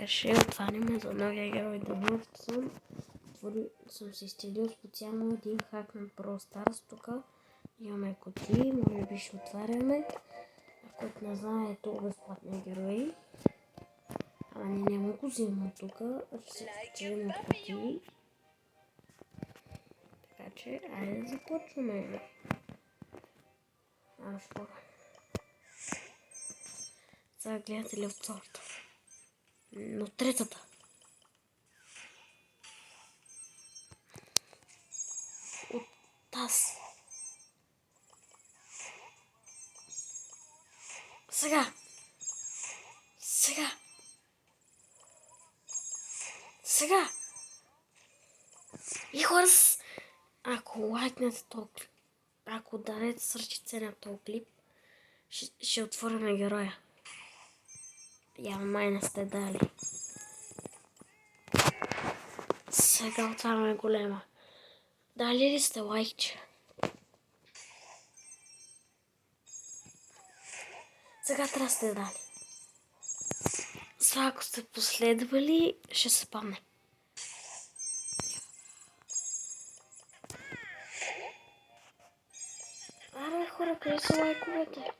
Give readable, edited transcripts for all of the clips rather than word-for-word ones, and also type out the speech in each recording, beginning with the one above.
Така ще отваряме за новия герой Данов. Съм си изтеглил специално един хак на Brawl Stars. Тук имаме кутии, може би ще отваряме. Който не знае, ето безплатни герои. Ама не мога го взимам тук, ще се спечелим от кутии. Така че, айде да започваме. Школа. Сега гледате ли от втората? Но третата. От тази. Сега. И хора, ако лайкнете този клип, ако дадете сърчице на този клип, ще отворим героя. Я май не сте дали. Сега отваряме голема. Дали ли сте лайкче? Сега трябва да сте дали. Сега ако сте последвали, ще се падне. Аре хора, къде са лайковете?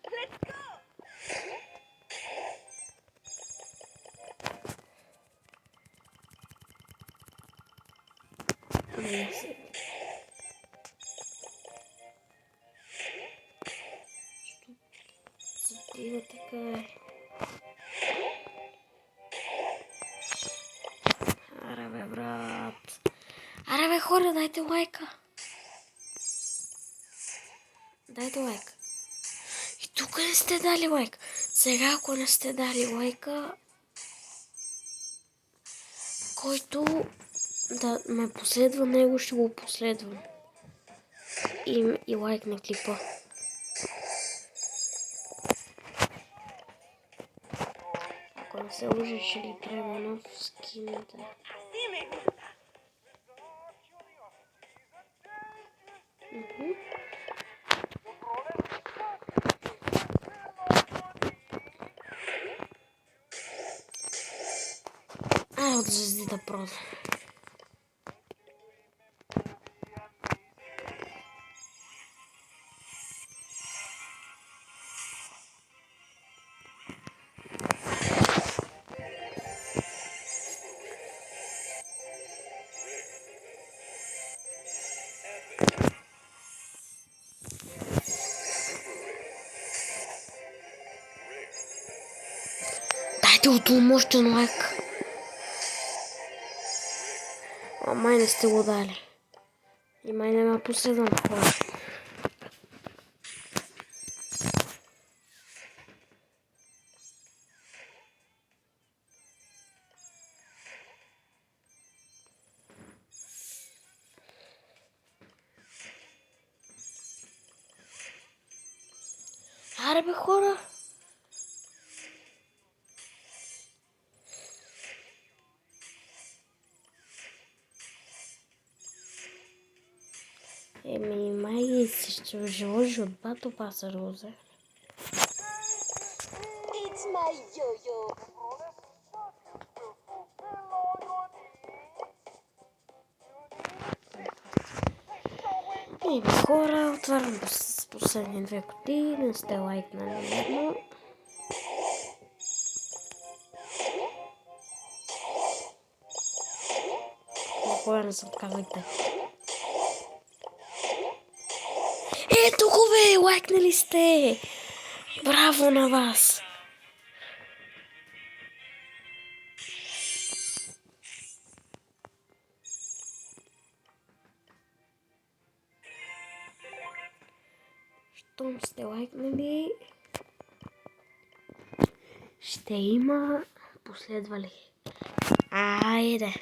Забива така е. Аре бе, брат. Аре бе, хора, дайте лайка. Дайте лайк. И тук не сте дали лайк. Сега, ако не сте дали лайка, който да ме последва, него ще го последвам. И лайк на клипа. Ако не се лъжа, ще ли правя нов скин, да. От звездите просто. Дайте от мощен лайк. Май не сте го дали. И май не ме последвам хора. Аре бе хора. Май ще жложи от бато паса розе. Хора, отварям с последни 2 кутии, не сте лайкнали едно. Хора, не се отказвайте. Ето го бе, лайкнали сте! Браво на вас! Щом сте лайкнали, ще има последвали. Айде!